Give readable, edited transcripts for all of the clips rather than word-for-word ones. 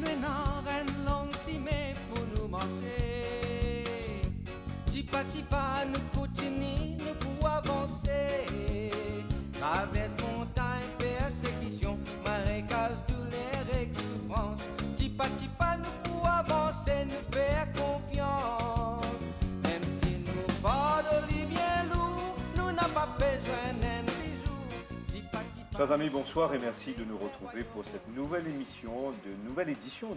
nous n'en une longue si mais pour nous manger. Tipa, nous continuons, nous pour avancer. Traverse montagne, persécution, marécage, douleur et souffrance. Tipa, nous pour avancer, nous faire confiance. Même si nous pas bien lourd, nous n'avons pas besoin d'un bijou. Chers amis, bonsoir et merci de nous retrouver pour cette nouvelle édition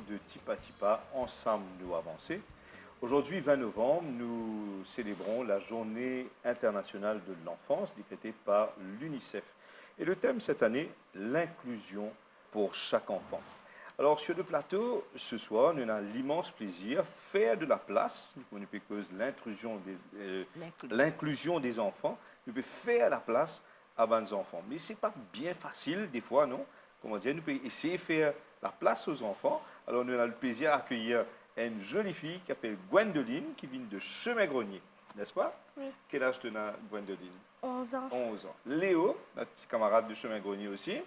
de Tipa, ensemble nous avancer. Aujourd'hui, 20 novembre, nous célébrons la Journée internationale de l'enfance décrétée par l'UNICEF. Et le thème cette année, l'inclusion pour chaque enfant. Alors sur le plateau, ce soir, nous avons l'immense plaisir de faire de la place, nous pouvons l'inclusion des enfants, nous pouvons faire la place à nos enfants. Mais ce n'est pas bien facile des fois, non? Comment dire, nous pouvons essayer de faire la place aux enfants. Alors nous avons le plaisir d'accueillir une jolie fille qui s'appelle Gwendoline, qui vient de Chemin-Grenier, n'est-ce pas? Oui. Quel âge tu as, Gwendoline? 11 ans. 11 ans. Léo, notre petit camarade de Chemin-Grenier aussi.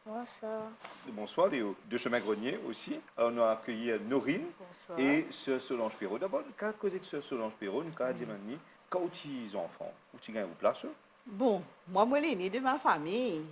Bonsoir. Bonsoir Léo, de Chemin-Grenier aussi. Alors, on a accueilli Norine. Bonsoir. Et Sœur Solange Perrault. D'abord, quand causer de Sœur Solange Perrault, nous avons dit maintenant, quand tu es enfant, où tu gagnes une place? Bon, moi, je suis l'aîné de ma famille.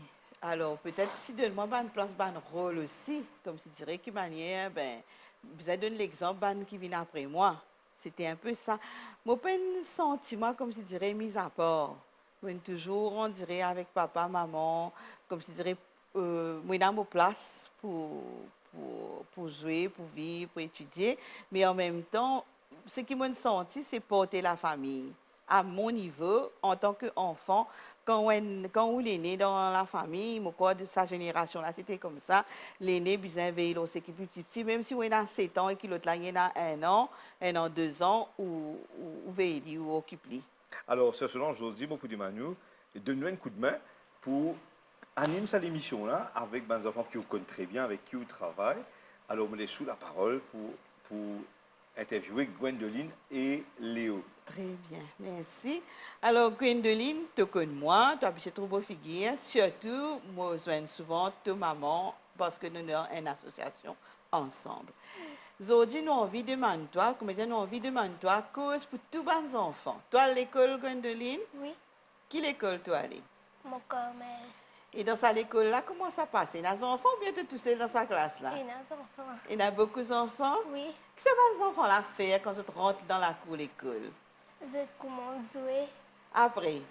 Alors, peut-être si donne-moi une place, un rôle aussi, comme si dirais que manière, ben, vous avez donné l'exemple qui vient après moi. C'était un peu ça. Moi, pas un sentiment, comme si dirais, mis à part. Moi, toujours, on dirait, avec papa, maman, comme si dirais, moi, dans ma place pour jouer, pour vivre, pour étudier. Mais en même temps, ce qui m'a senti, c'est porter la famille. À mon niveau, en tant qu'enfant, quand on est né dans la famille, de sa génération-là, c'était comme ça. L'aîné, bien veille, c'est qui plus petit, même si on a 7 ans et que l'autre là, il a 1 an, 2 ans, ou veille, ou occupe. Alors, Sœur Solange, je vous dis, beaucoup de Manu, donne-nous un coup de main pour animer cette émission-là avec des enfants qui vous connaissent très bien, avec qui vous travaillez. Alors, on me laisse sous la parole pour interviewer Gwendoline et Léo. Très bien, merci. Alors, Gwendoline, tu connais moi, tu as une trop beau figure. Surtout, moi, je viens souvent ta maman parce que nous avons une association ensemble. Aujourd'hui, nous avons envie de demander toi, comme nous avons envie de demander toi, cause pour tous les enfants. Toi, à l'école, Gwendoline? Oui. Qui l'école tu allé? Mon corps-mère. Et dans cette école-là, comment ça passe? Il y a des enfants ou bien tu es tout seul dans sa classe-là? Il y a des enfants. Il y a beaucoup d'enfants? Oui. Qu'est-ce que les enfants là faire quand tu rentres dans la cour de l'école? Je commence à jouer. Après?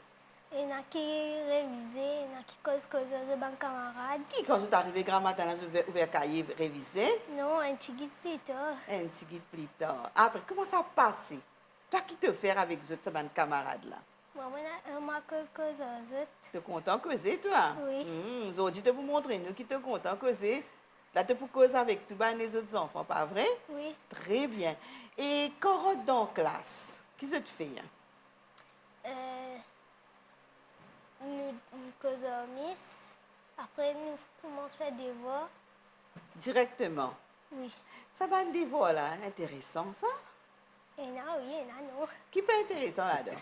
Il y en a qui révisent, il y en a qui causent de bons camarades. Qui, quand tu es arrivé grand matin, tu as ouvert cahier, révisé? Non, un petit guide plus tard. Un petit guide plus tard. Après, comment ça passe? Toi, qui te faire avec ces camarades-là? Moi, quelques autres. Tu es content de causer, toi? Oui. Aujourd'hui, tu peux montrer nous qui te content de causer. Là, tu peux causer avec tous les autres enfants, pas vrai? Oui. Très bien. Et quand on rentre dans la classe, qu'est-ce que tu fais? Nous causons Miss. Après, nous commençons à faire des devoirs. Directement? Oui. Ça va un devoir là, intéressant ça? Il y en a oui, il y en a non. Qui peut être intéressant là-dedans?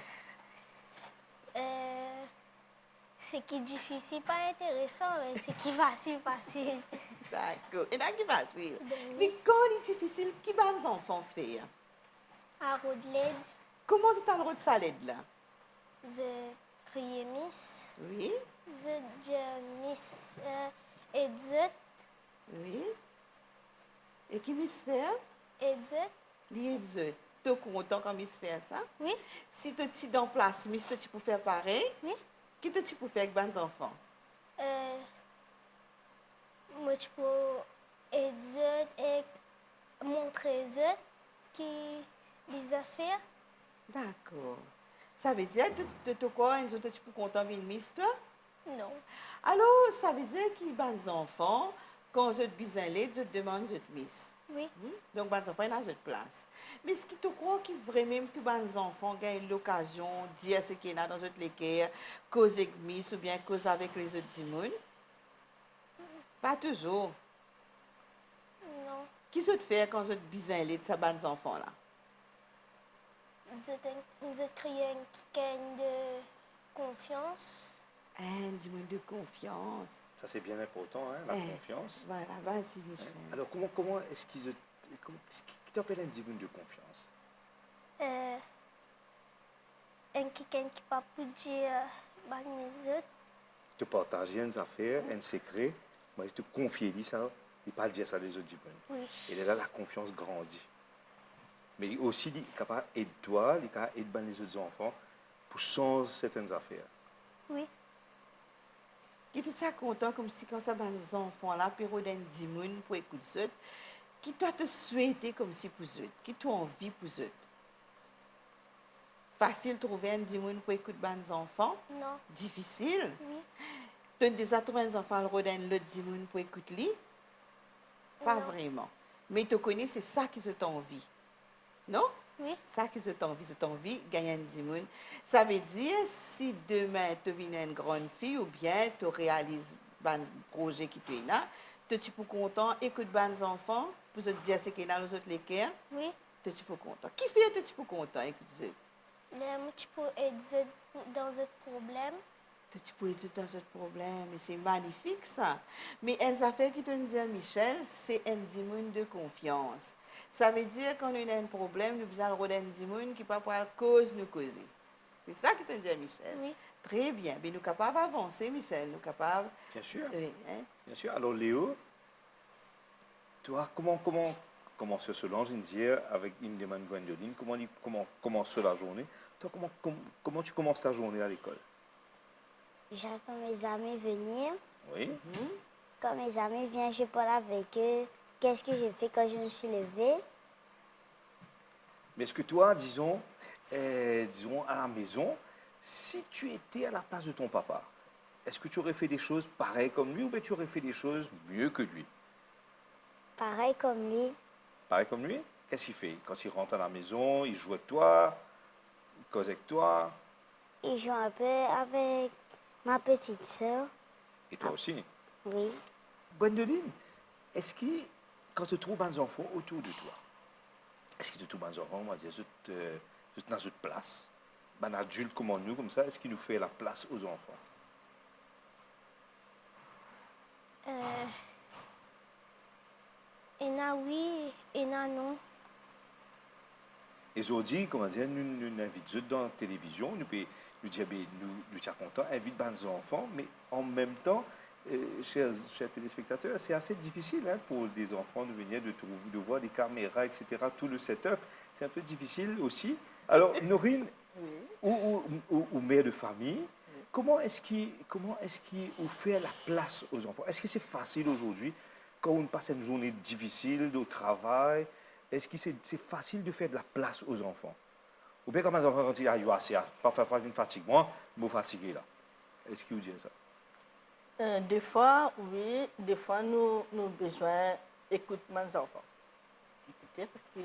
Ce qui est difficile, pas intéressant, mais ce qui est facile, facile. D'accord. Et là, qui est facile. Ben oui. Mais quand il est difficile, qui va les enfants faire? À Rodelaide, Comment tu as le droit de salade là? je crie Miss. Oui, Je dis Miss et je, oui. Et qui m'y faire? et je. Les deux. Tu es content quand m'y faire ça? Oui, Si tu es dans place, Miss, tu peux faire pareil? oui. Qui tu peux faire avec les enfants? Moi, je peux aider et montrer je qui les affaires. D'accord. Ça veut dire que tu es quoi? Tu peux content avec Miss, toi? Non. Alors, ça veut dire que les enfants, quand je te besoin je te demande de Miss. Oui, Donc, les enfants, ils ont de place. Mais est-ce que tu crois que vraiment tous les enfants ont l'occasion de dire ce qu'il y a dans notre école, causer avec Miss ou bien causer avec les autres dimons? Pas toujours. non. Qu'est-ce que tu fais quand je te besoin de ces enfants-là? Je crie qui gagne de confiance. Du monde de confiance. Ça, c'est bien important, hein, la Eh, confiance. Voilà, vas-y, Michel. Alors, comment est-ce qu'ils... Qui t'appelle un digne de confiance? Quelqu'un qui pas pour dire les autres. Te partager une affaire, un secret, moi, je te confie, dis ça, il pas dire ça les autres digne. Oui. Et là, la confiance grandit. Mais aussi, il est capable d'aider toi, il est capable d'aider les autres enfants pour changer certaines affaires. Oui. Qui tout ça content comme si quand ça va les enfants là, période d'un dimoun pour écouter ça, qui toi te souhaiter comme si pour eux, qui toi envie pour eux. Facile de trouver un dimoun pour écouter les enfants, Non. difficile. Oui. Tu as déjà trouvé un enfant le rodin l'autre dimoun pour écouter lui? Pas Non. vraiment. Mais tu connais, c'est ça qui se t'envie. Non? Oui. Ça qui se t'envie, gagner un dimoun. Ça veut dire, si demain tu viens une grande fille ou bien tu réalises un projet qui est là, tu es content, écoute les enfants, pour te dire ce qu'il y a dans les autres l'équerre, Oui. tu es content. Qui fait que tu es content, écoute ça? Les tu peux aider dans ce problème. Tu peux aider dans ce problème, et c'est magnifique ça. Mais une affaire qui te dit, Michel, c'est un dimoun de confiance. Ça veut dire quand on a un problème, nous besoin de un dimoun qui peut pas cause nous causer. C'est ça qui te dit, Michel. Oui. Très bien. Mais nous sommes capables d'avancer, Michel. Nous sommes capables. Bien sûr. Oui, hein? Bien sûr. Alors, Léo, toi, comment se Solange dire avec une demande Gwendoline, comment commence la journée? Toi, comment tu commences ta journée à l'école? J'attends mes amis venir. Oui. Quand mes amis viennent, je parle avec eux. Qu'est-ce que j'ai fait quand je me suis levée? Mais est-ce que toi, disons, à la maison, si tu étais à la place de ton papa, est-ce que tu aurais fait des choses pareilles comme lui ou bien tu aurais fait des choses mieux que lui? Pareil comme lui. Pareil comme lui? Qu'est-ce qu'il fait? Quand il rentre à la maison, il joue avec toi, il cause avec toi, Il joue un peu avec ma petite sœur. et toi aussi. Oui. Gwendoline, est-ce que quand tu trouves des enfants autour de toi, est-ce que tu trouves des enfants, on va dire, dans une place, un adulte comme nous, comme ça, est-ce qu'il nous fait la place aux enfants? Il y en a oui, il y en a non. Et aujourd'hui, comment dire, nous invitons dans la télévision, nous disons, nous sommes contents, invite des enfants, mais en même temps, chers téléspectateurs, c'est assez difficile hein, pour des enfants de venir, de voir des caméras, etc., tout le setup, c'est un peu difficile aussi. Alors, Norine, ou mère de famille, comment est-ce qu'on fait la place aux enfants? Est-ce que c'est facile aujourd'hui, quand on passe une journée difficile au travail, est-ce que c'est facile de faire de la place aux enfants? Ou bien comme les enfants disent, ah, c'est pas une fatigue, moi, je suis fatigué là. Est-ce que vous dites ça? Des fois, oui. Des fois, nous avons besoin d'écouter mes enfants. Écoutez, parce que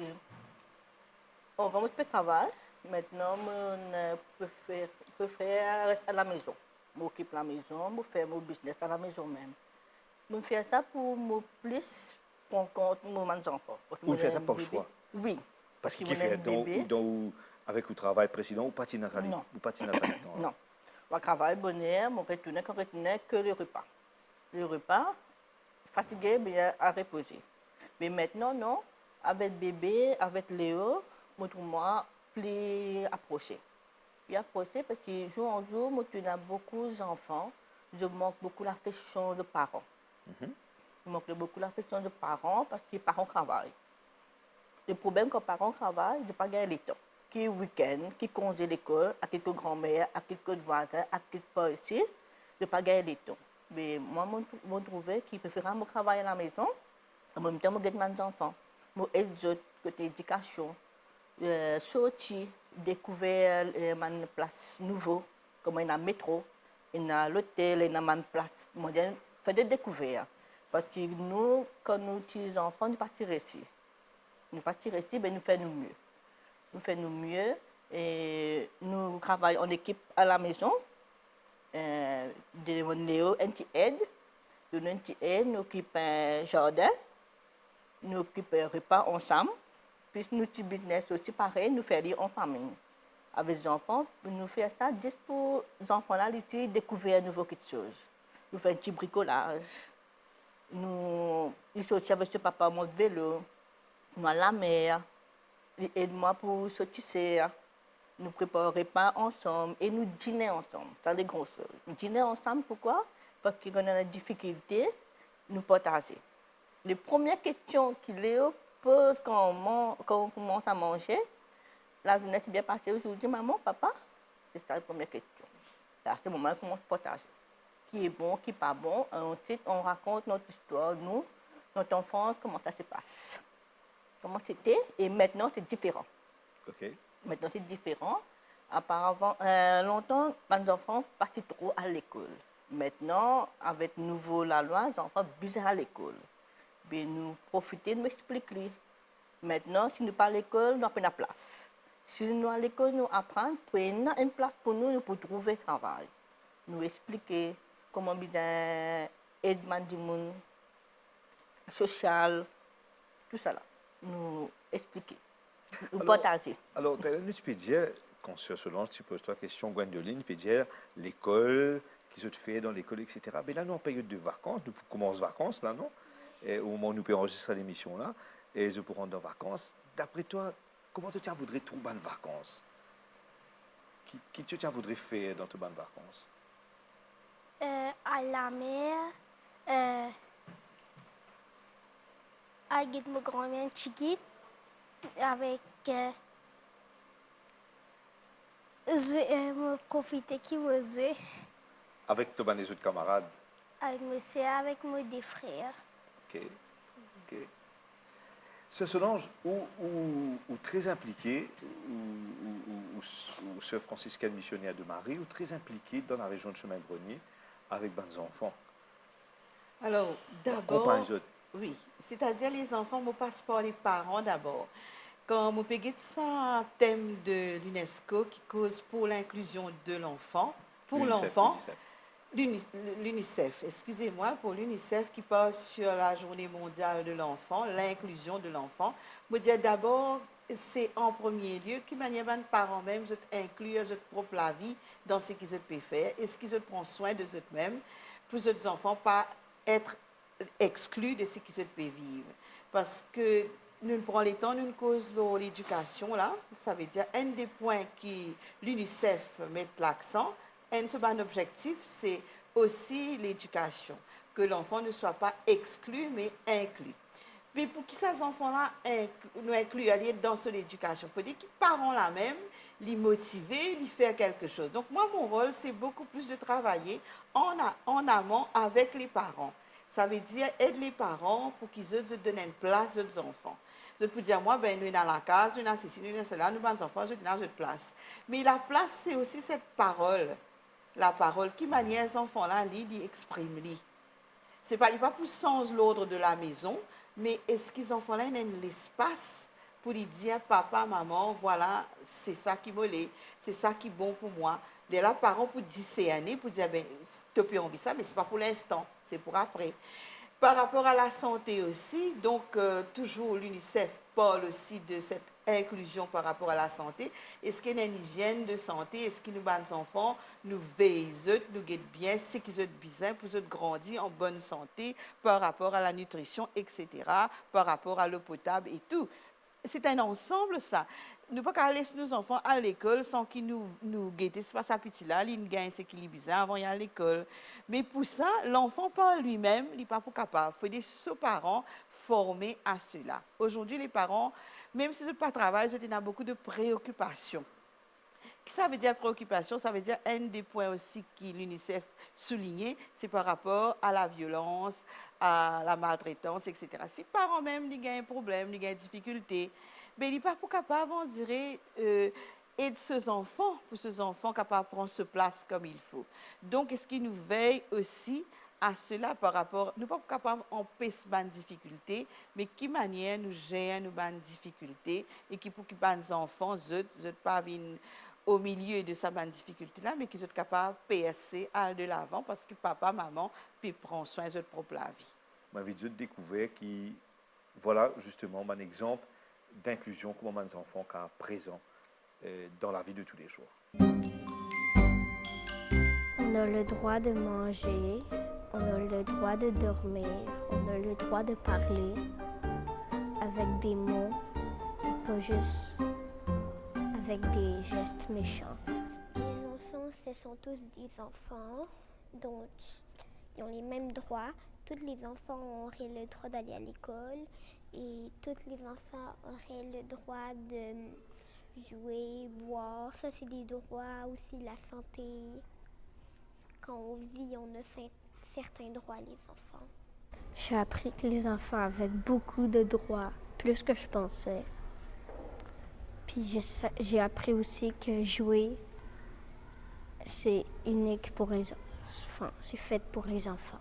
on va au travail. Maintenant, je préfère rester à la maison. Je m'occupe de la maison, je fais mon business à la maison même. Je fais ça pour me plus prendre compte de mes enfants. Ou tu fais ça par choix? Oui. Parce qu'il fait avec le travail précédent ou pas de Nathalie? Non. Ou pas de Nathalie? Non. Je travaille bonheur, je retourne que le repas. Le repas, fatigué, bien à reposer. Mais maintenant, non. Avec bébé, avec Léo, moi, plus approché. Plus approché parce que jour en jour, je suis beaucoup d'enfants. Je manque beaucoup l'affection de parents. Je manque beaucoup l'affection de parents parce que les parents travaillent. Le problème quand les parents travaillent, je n'ai pas gagné le temps. Qui week-end, qui congé l'école, à quelques grand-mères, à quelques voisins, à quelques pas ici, je n'ai pas gagné le temps. Mais moi, je trouvais qu'il préférait me travailler à la maison. En même temps, je aide mes enfants. Je aide les côté éducation, sortir, découvrir une place nouvelle, comme il y a le métro, il y a l'hôtel, il y a une place moderne. Faire des découvertes. Parce que nous, quand nous sommes des enfants, nous partirons ici. Nous partirons ici, mais nous faisons mieux. Nous faisons mieux et nous travaillons en équipe à la maison. Léo, un petit aide. Nous occupons un jardin. Nous occupons un repas ensemble. Puis nous avons business aussi pareil, nous faisons en famille. avec les enfants, nous faisons ça juste pour les enfants là, ils découvrir à nouveau quelque chose. Nous faisons un petit bricolage. Ils sortent avec ce papa mon vélo, nous à la mer, ils aident moi pour sortir. Nous préparons repas ensemble et nous dîner ensemble. C'est les grosses choses. Nous dîner ensemble, pourquoi? Parce qu'on a des difficultés, nous partager. Les premières questions qu'il pose quand on commence à manger, la journée s'est bien passée aujourd'hui, maman, papa? C'est ça la première question. À ce moment, on commence à partager. Qui est bon, qui n'est pas bon. Et ensuite, on raconte notre histoire, nous, notre enfance, comment ça se passe. Comment c'était, et maintenant, c'est différent. OK. Maintenant, c'est différent. Auparavant, longtemps, les enfants partaient trop à l'école. Maintenant, avec nouveau la loi, les enfants bizarres à l'école. Mais nous profitons de m'expliquer. Maintenant, si nous pas à l'école, nous avons la place. Si nous à l'école, nous apprenons, prenons une place pour nous pour trouver travail. Nous expliquer comment bien aider du monde social, tout ça là. Nous expliquer. Nous partager. Alors, tu peux dire, quand sur Solange, tu poses toi question, Gwendoline, tu peux dire l'école, qui se fait dans l'école, etc. Mais là, nous, en période de vacances, nous commençons vacances, là, non? Et au moment où nous pouvons enregistrer l'émission, là, et je pourrais rentrer en vacances. D'après toi, comment tu voudrais trouver bonnes vacances? Qui tu voudrais faire dans tes bonnes vacances? À la mer, avec mon grand-mère chiquite, avec me profiter qui me jouer Avec tes autres camarades? avec mes soeurs, avec mes deux frères. OK. OK. Sœur Solange, ou très impliquée, ou sœur franciscaine missionnaire de Marie, ou très impliquée dans la région de Chemin-Grenier avec des enfants? Alors, d'abord, Comparé aux autres. oui, c'est-à-dire les enfants, je passe par les parents d'abord. Quand je regarde ça, un thème de l'UNESCO qui cause pour l'inclusion de l'enfant, pour l'enfant, l'UNICEF, excusez-moi, pour l'UNICEF qui parle sur la journée mondiale de l'enfant, l'inclusion de l'enfant. Je dis d'abord, c'est en premier lieu, qui manière les parents même inclure leur propre la vie dans ce qu'ils peuvent faire et ce qu'ils prennent soin de eux-mêmes pour les enfants pas être exclus de ce qu'ils peuvent vivre. Parce que nous prenons le temps, nous cause l'éducation là, ça veut dire un des points que l'UNICEF met l'accent. Un objectif, c'est aussi l'éducation, que l'enfant ne soit pas exclu, mais inclus. Mais pour que ces enfants-là nous incluent dans son éducation, il faut dire que les parents là même, les motiver, les faire quelque chose. Donc moi, mon rôle, c'est beaucoup plus de travailler en amont avec les parents. Ça veut dire aider les parents pour qu'ils se donnent une place aux enfants. Je peux dire, moi, ben, nous sommes dans la case, nous sommes ceci, nous sommes cela, nous sommes des enfants, nous sommes dans une place. Mais la place, c'est aussi cette parole. La parole, qui manière les enfants-là, ils expriment. Ce n'est pas pour sens l'ordre de la maison, mais est-ce qu'ils enfants-là ont l'espace pour lui dire, papa, maman, voilà, c'est ça qui me l'est, c'est ça qui est bon pour moi. Les parents pour discerner, pour dire, ben, tu as envie ça, mais ce n'est pas pour l'instant, c'est pour après. Par rapport à la santé aussi, donc toujours l'UNICEF parle aussi de cette inclusion par rapport à la santé. Est-ce qu'il y a une hygiène de santé? Est-ce que nous, les enfants, nous veillons, nous guettons bien, ce qu'ils ont besoin pour grandir en bonne santé par rapport à la nutrition, etc., par rapport à l'eau potable et tout. C'est un ensemble, ça. Nous ne pouvons pas laisser nos enfants à l'école sans qu'ils nous guettent. Ce n'est pas ça petit là, ils gagnent ce qui est bizarre avant d'aller à l'école. Mais pour ça, l'enfant par lui-même, il n'est pas capable. Il faut des parents formés à cela. Aujourd'hui, les parents, même si ce n'est pas travail, ils ont beaucoup de préoccupations. Qu'est-ce que ça veut dire préoccupation? Ça veut dire un des points aussi que l'UNICEF soulignait, c'est par rapport à la violence, à la maltraitance, etc. Si les parents même ils ont un problème, ils ont une difficulté, mais ils ne sont pas capables, on dirait, aider ces enfants, pour ces enfants capables de prendre ce place comme il faut. Donc, est-ce qu'ils nous veillent aussi à cela par rapport, nous ne sommes pas capables d'empêcher ces difficultés, mais qui manière nous gérons nos difficultés et qui pour que les enfants ne pas venir au milieu de cette difficulté-là, mais qui sont capables de passer à de l'avant parce que papa, maman, puis prend soin de leur propre vie. Moi, j'ai découvert qui, voilà justement un exemple d'inclusion comment les enfants sont présents dans la vie de tous les jours. On a le droit de manger, on a le droit de dormir, on a le droit de parler avec des mots, et pas juste avec des gestes méchants. Les enfants, ce sont tous des enfants, donc ils ont les mêmes droits. Tous les enfants auraient le droit d'aller à l'école et tous les enfants auraient le droit de jouer, boire. Ça, c'est des droits aussi, la santé. Quand on vit, on a certains droits, les enfants. J'ai appris que les enfants avaient beaucoup de droits, plus que je pensais. Puis j'ai appris aussi que jouer, c'est unique pour les enfants, c'est fait pour les enfants.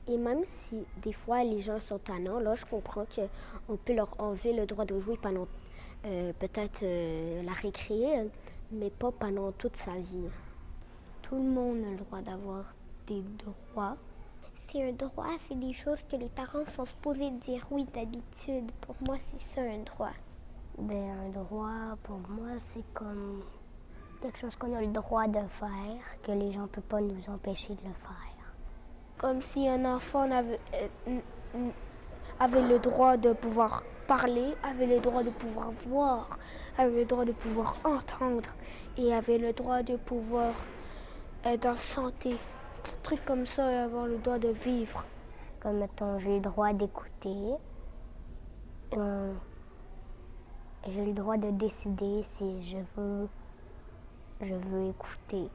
Et même si des fois les gens sont tannants, là, je comprends qu'on peut leur enlever le droit de jouer pendant peut-être la récré, mais pas pendant toute sa vie. Tout le monde a le droit d'avoir des droits. C'est un droit, c'est des choses que les parents sont supposés dire oui d'habitude. Pour moi, c'est ça un droit. Ben, un droit, pour moi, c'est comme quelque chose qu'on a le droit de faire, que les gens ne peuvent pas nous empêcher de le faire. Comme si un enfant avait le droit de pouvoir parler, avait le droit de pouvoir voir, avait le droit de pouvoir entendre et avait le droit de pouvoir être en santé. Un truc comme ça et avoir le droit de vivre. Comme, mettons, j'ai le droit d'écouter. J'ai le droit de décider si je veux écouter.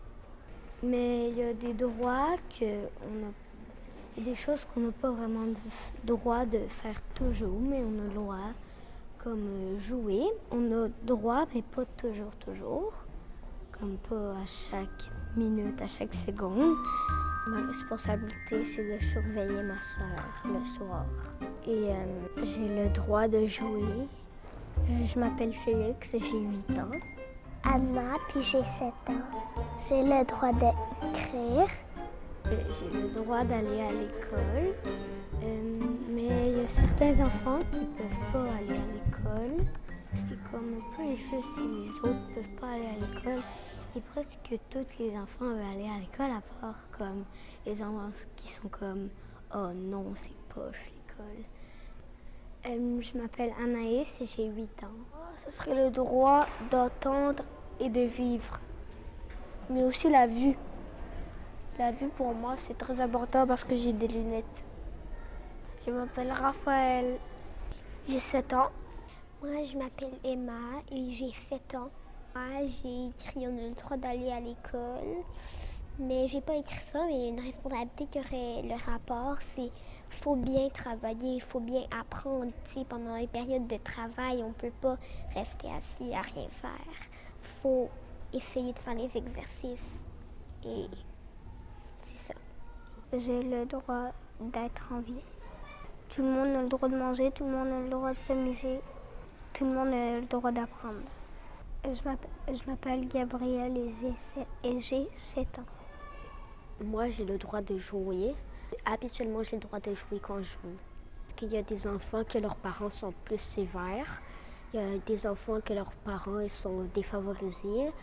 Mais il y a des droits il y a des choses qu'on n'a pas vraiment le droit de faire toujours, mais on a le droit, comme jouer. On a le droit, mais pas toujours. Comme pas à chaque minute, à chaque seconde. Ma responsabilité, c'est de surveiller ma sœur le soir. Et j'ai le droit de jouer. Je m'appelle Félix, j'ai 8 ans. Anna, puis j'ai 7 ans. J'ai le droit d'écrire. J'ai le droit d'aller à l'école, mais il y a certains enfants qui ne peuvent pas aller à l'école. C'est comme un peu injuste si les autres ne peuvent pas aller à l'école. Et presque tous les enfants veulent aller à l'école, à part comme les enfants qui sont comme « Oh non, c'est poche l'école ». Je m'appelle Anaïs et j'ai 8 ans. Ce serait le droit d'entendre et de vivre, mais aussi la vue. La vue, pour moi, c'est très important parce que j'ai des lunettes. Je m'appelle Raphaël. J'ai 7 ans. Moi, je m'appelle Emma et j'ai 7 ans. Moi, j'ai écrit, on a le droit d'aller à l'école. Mais j'ai pas écrit ça, mais une responsabilité qu'aurait le rapport, c'est faut bien travailler, il faut bien apprendre. Tu sais, pendant les périodes de travail, on peut pas rester assis à rien faire. Faut essayer de faire les exercices. Et j'ai le droit d'être en vie. Tout le monde a le droit de manger, tout le monde a le droit de s'amuser, tout le monde a le droit d'apprendre. Je m'appelle Gabrielle et j'ai 7 ans. Moi, j'ai le droit de jouer. Habituellement, j'ai le droit de jouer quand je veux. Parce qu'il y a des enfants que leurs parents sont plus sévères. Il y a des enfants que leurs parents ils sont défavorisés.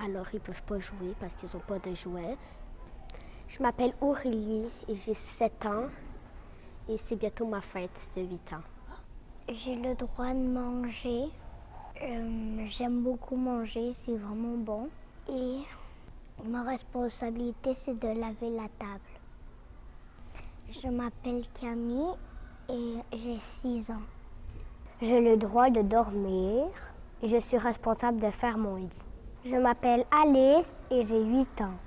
Alors, ils ne peuvent pas jouer parce qu'ils n'ont pas de jouets. Je m'appelle Aurélie et j'ai 7 ans et c'est bientôt ma fête de 8 ans. J'ai le droit de manger. J'aime beaucoup manger, c'est vraiment bon. Et ma responsabilité, c'est de laver la table. Je m'appelle Camille et j'ai 6 ans. J'ai le droit de dormir et je suis responsable de faire mon lit. Je m'appelle Alice et j'ai 8 ans.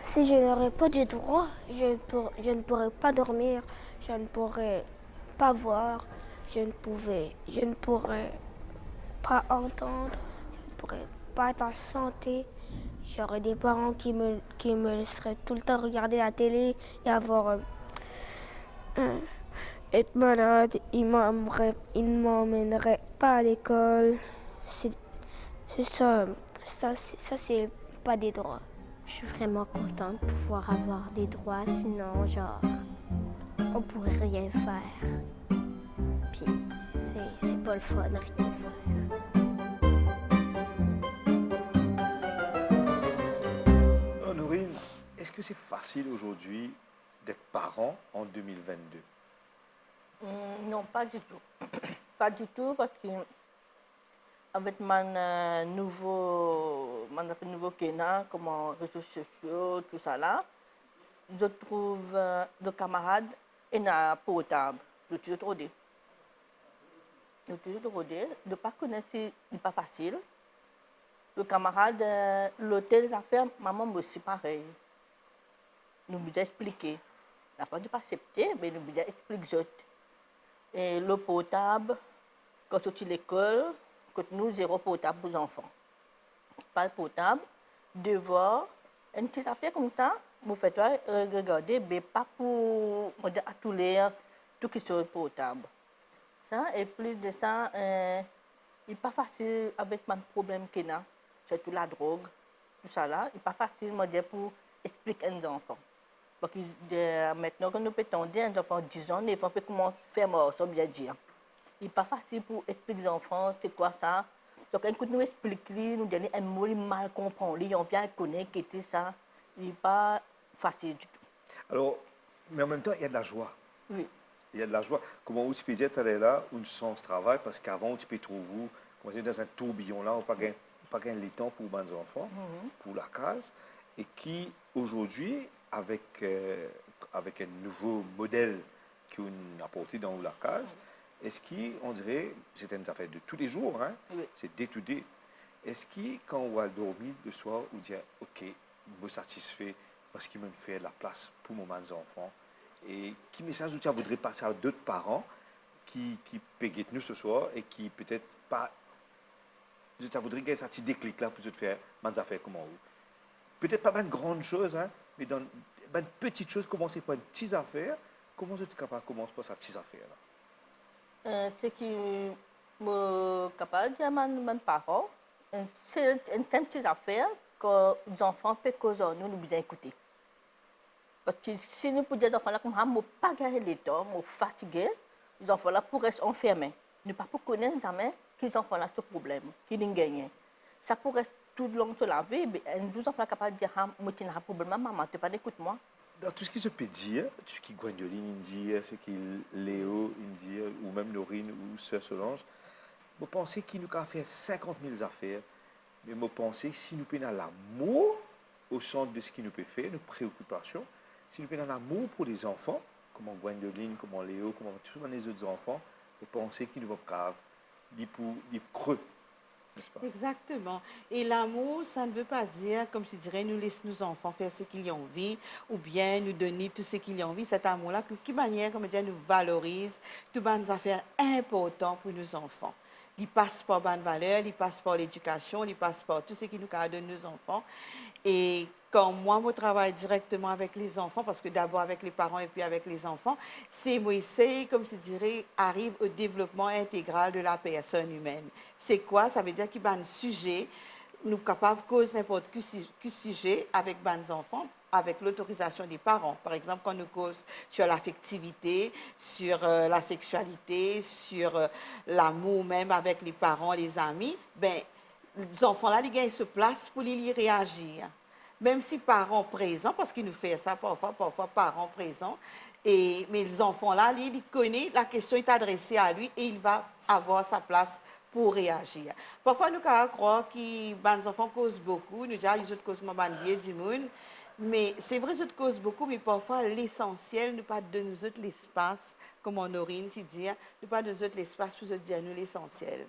Si je n'aurais pas de droit, je ne pourrais pas dormir, je ne pourrais pas voir, je ne pourrais pas entendre, je ne pourrais pas être en santé. J'aurais des parents qui me laisseraient tout le temps regarder la télé et être malade. Ils ne m'emmèneraient pas à l'école. C'est ça. Ça, c'est pas des droits. Je suis vraiment contente de pouvoir avoir des droits, sinon, genre, on pourrait rien faire. Puis, c'est pas le fun de rien faire. que c'est facile aujourd'hui d'être parent en 2022? Non, pas du tout. Pas du tout parce que avec mon nouveau Kenya, comme en réseaux sociaux, tout ça là, je trouve des camarades et n'a pas potable. Je suis trop dit. Je suis trop dit. De ne pas connaître, c'est pas facile. Le camarade, l'hôtel, les affaires, maman aussi pareil. Nous devons expliquer. La fois de pas accepter, mais nous devons expliquer. Et le potable, quand tu es à l'école, quand nous zéro potable pour les enfants. Pas de potable, devoir, une petite affaire comme ça, vous faites regarder, mais pas pour à tous les tout qui sont potable. Ça, et plus de ça, il n'est pas facile avec mon problème qu'il a, surtout la drogue, tout ça là, il n'est pas facile pour expliquer aux enfants. Parce que maintenant, quand nous pétons des enfants de 10 ans, les enfants peuvent comment faire mort, ça bien dire. Il n'est pas facile pour expliquer aux enfants c'est quoi ça. Donc, quand nous expliquons, nous donnons un mot, ils mal comprennent, on vient connaître qui était ça. Il n'est pas facile du tout. Alors, mais en même temps, il y a de la joie. Oui. Il y a de la joie. Comment tu peux dire, tu es là, où sens travail, parce qu'avant, tu peux trouver, dans un tourbillon là, on n'a pas gagné le temps pour les enfants, pour la case, et qui, aujourd'hui, avec un nouveau modèle qu'on a apporté dans la case, est-ce qu'on dirait, c'est une affaire de tous les jours, hein? Oui. C'est day to day. Est-ce que quand on va dormir le soir, on dit, OK, je me satisfait parce qu'il me fait la place pour mes enfants? Et quel message tu voudrais passer à d'autres parents qui peuvent nous ce soir et qui peut-être pas. Tu voudrais qu'il y ait ce petit déclic là pour te faire mes affaires comme vous? Peut-être pas une grande chose, hein, mais dans une petite chose, commencer par une petite affaire. Comment tu es capable de commencer par cette petite affaire là? Ce qui est capable de dire à mes parents, c'est une petite affaire que les enfants peuvent causer nous bien écouter. Parce que si nous pouvons dire aux enfants là, comme ça, ne pas gagner le temps, ne fatiguer, les enfants là pourraient rester enfermés. Ne pas connaître jamais que les enfants là ce problème, qu'ils n'ont gagné. Ça pourrait tout le long de la vie, mais les enfants là capables de dire, moi j'ai un problème, maman, tu pas d'écoute moi. Dans tout ce qui se peut dire, tout ce qui Gwendoline dit, ce qui Léo dit, ou même Norine ou Sœur Solange, je pense qu'il nous a fait 50 000 affaires, mais je pense que si nous prenons l'amour au centre de ce qui nous peut faire, nos préoccupations, si nous prenons l'amour pour les enfants, comme Gwendoline, comme Léo, comme tous les autres enfants, je pense qu'il nous va grave, des creux. Exactement. Et l'amour, ça ne veut pas dire, comme si dirait, nous laissons nos enfants faire ce qu'ils ont envie, ou bien nous donner tout ce qu'ils ont envie. Cet amour-là, de quelle manière, comme dire, nous valorise toutes les affaires importantes pour nos enfants. Il passe par bonne valeur, il passe par l'éducation, il passe par tout ce qui nous donne nos enfants. Et quand moi, je travaille directement avec les enfants, parce que d'abord avec les parents et puis avec les enfants, c'est moi, c'est comme si dirait, arrive au développement intégral de la personne humaine. C'est quoi? Ça veut dire qu'il y a un sujet, nous sommes capables de causer n'importe quel sujet avec les enfants, avec l'autorisation des parents. Par exemple, quand nous causons sur l'affectivité, sur la sexualité, sur l'amour même avec les parents, les amis, ben, les enfants là, ils gagnent ce place pour y réagir. Même si parents présents, parce qu'ils nous font ça parfois parents présents, mais les enfants là, ils connaissent, la question est adressée à lui et il va avoir sa place pour réagir. Parfois, nous croyons que les enfants causent beaucoup, nous disons, les autres causent du monde, mais c'est vrai, les autres causent beaucoup, mais parfois, l'essentiel, nous pas donner aux autres l'espace, comme on Norine dit, nous pas donner aux autres l'espace pour dire nous l'essentiel.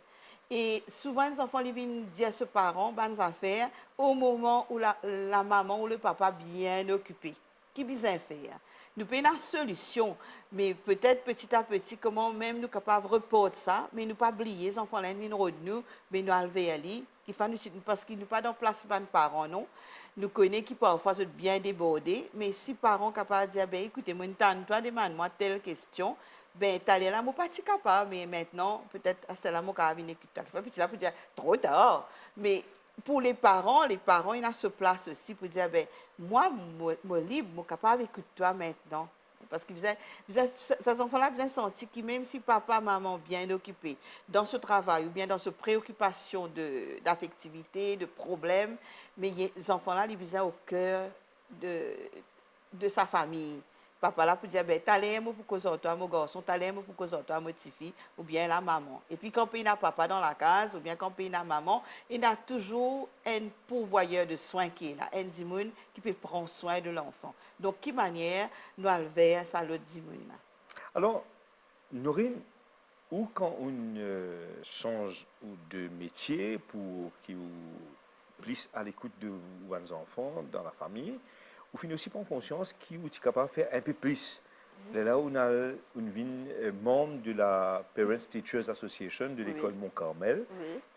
Et souvent, les enfants viennent dire à ce parent, bonnes affaires, au moment où la maman ou le papa bien occupé. Qui bien faire? Nous avons une solution, mais peut-être petit à petit, comment même nous sommes capables de reporter ça, mais nous pas oublier, les enfants viennent de nous, mais nous enlever ali, parce qu'ils n'ont pas de place pour les parents, non? Nous connaissons qui parfois sont bien débordés, mais si les parents sont capables de dire, ben, écoutez, moi, toi, demande-moi telle question, ben, tu là, moi, pas capable, mais maintenant, peut-être, c'est là, moi, je vais petit là pour dire, trop tard. Mais pour les parents, ils ont ce place aussi pour dire, ben, moi, libre, moi, capable d'écouter toi maintenant. Parce que ces enfants-là, vous avez senti que même si papa, maman bien occupés dans ce travail ou bien dans ce préoccupation d'affectivité, de problèmes, mais les enfants-là, ils ont au cœur de sa famille. Papa là pour dire, ben, t'as l'air pour causer toi, mon garçon, t'as l'air pour causer toi, mon petit fille, ou bien la maman. Et puis quand il y a papa dans la case, ou bien quand il y a maman, il y a toujours un pourvoyeur de soins qui est là, un dimoun qui peut prendre soin de l'enfant. Donc, quelle manière nous allons vers ça, le dimoun là? Alors, Norine, ou quand on change de métier pour qu'il plus à l'écoute de vos enfants dans la famille, ou finit aussi prendre conscience qu'il est capable de faire un peu plus. Là, on a une vie membre de la Parents Teachers Association de l'école Mont-Carmel,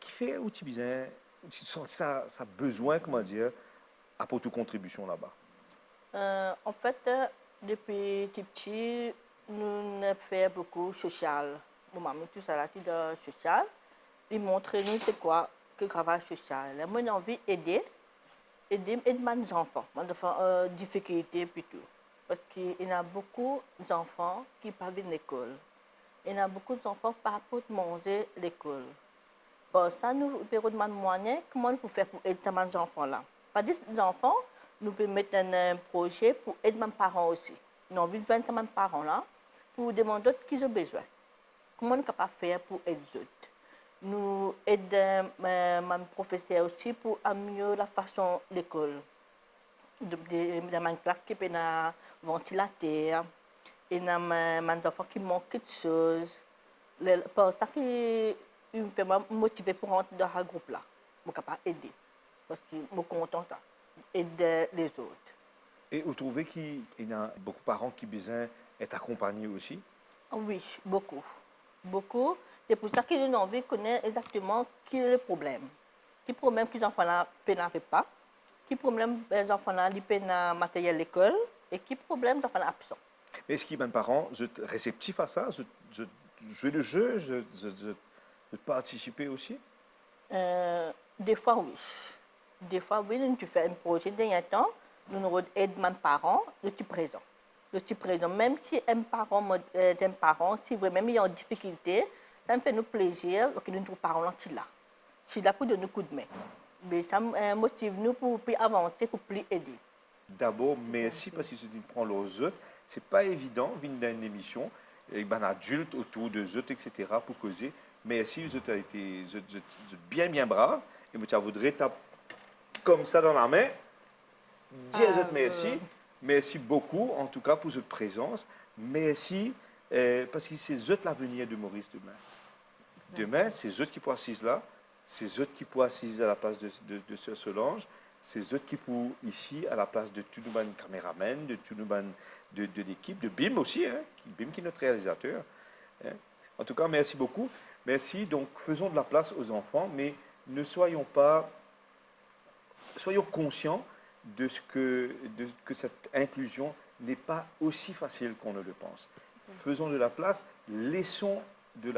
qui fait aussi bien, ça besoin, comment dire, à pour toute contribution là-bas. En fait, depuis petit, nous avons fait beaucoup de social. Mon maman, tout ça, de social. Ils montrent nous c'est quoi que le travail social. Moi, j'ai envie d'aider mes enfants, difficultés plutôt. Parce qu'il y a beaucoup d'enfants qui ne partent pas à l'école. Il y a beaucoup d'enfants qui ne peuvent pas manger à l'école. Pour ça, nous pouvons demander moyen comment nous pouvons faire pour aider ces enfants-là. Pas des enfants, nous pouvons mettre un projet pour aider mes parents aussi. Nous avons envie de faire ces parents-là pour demander ce qu'ils ont besoin. Comment nous sommes capables de faire pour aider les autres. Nous aidons mes professeurs aussi pour améliorer la façon de l'école. Dans ma classe qui est un ventilateur, et dans mes enfants qui manquent quelque chose. Pour ça qui me fait motiver pour rentrer dans ce groupe-là. Je suis capable d'aider. Parce que je suis content d'aider les autres. Et vous trouvez qu'il y a beaucoup de parents qui ont besoin d'être accompagnés aussi? Oui, beaucoup. Beaucoup. C'est pour ça qu'ils ont envie de connaître exactement quel est le problème. Quel problème que les enfants n'arrivent pas. Quel problème les enfants ont matériel à l'école. Et quel problème les enfants sont absents. Est-ce qu'il y a des parents réceptifs à ça? Je joue le jeu, je participer aussi? Des fois, oui. Des fois, oui, nous faisons un projet d'un temps. Nous aidons mes parents, je suis présent. Je suis présent. Même si un parent, si vraiment il y a une difficulté, ça me fait nous plaisir que nous parents sont là. Je suis là pour donner un coup de main. Mais ça motive nous pour plus avancer, pour plus aider. D'abord, merci parce que tu prends les autres. Ce n'est pas évident de venir dans une émission avec des adultes autour de autres, etc. pour causer. Merci, vous avez été bien brave. Et je voudrais taper comme ça dans la main. Dire aux autres merci. Merci beaucoup, en tout cas, pour votre présence. Merci, parce que c'est eux l'avenir de Maurice demain. Demain, c'est eux qui pourront assiser là. C'est eux qui pourront assiser à la place de Sœur Solange. C'est eux qui pourront ici à la place de tous nos caméramans, de tous nos de l'équipe, de BIM aussi, hein, BIM qui est notre réalisateur. Hein. En tout cas, merci beaucoup. Merci. Donc, faisons de la place aux enfants, mais ne soyons conscients de ce que cette inclusion n'est pas aussi facile qu'on ne le pense. Faisons de la place, faisons de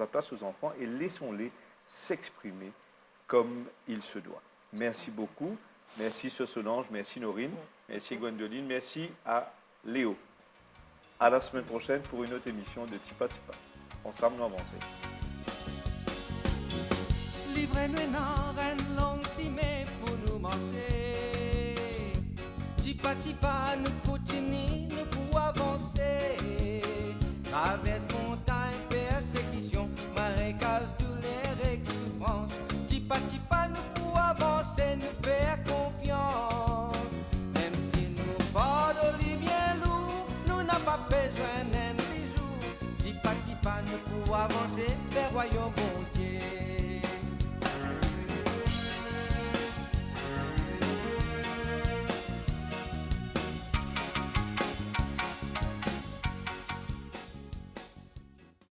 la place aux enfants et laissons-les s'exprimer comme il se doit. Merci beaucoup. Merci Sœur Solange, merci Norine, merci Gwendoline, merci à Léo. À la semaine prochaine pour une autre émission de Tipa Tipa. Ensemble, nous avançons. Livrez-nous une longue cimée pour nous manger. Tipa Tipa, nous continuons, nous pouvons avancer. Traverse montagne, persécution, marécage, douleur et souffrance. Tipa Tipa, nous pouvons avancer, nous faire confiance. Même si nous portons bien lourd, nous n'avons pas besoin d'un bijou. Tipa Tipa, nous pouvons avancer vers royaume.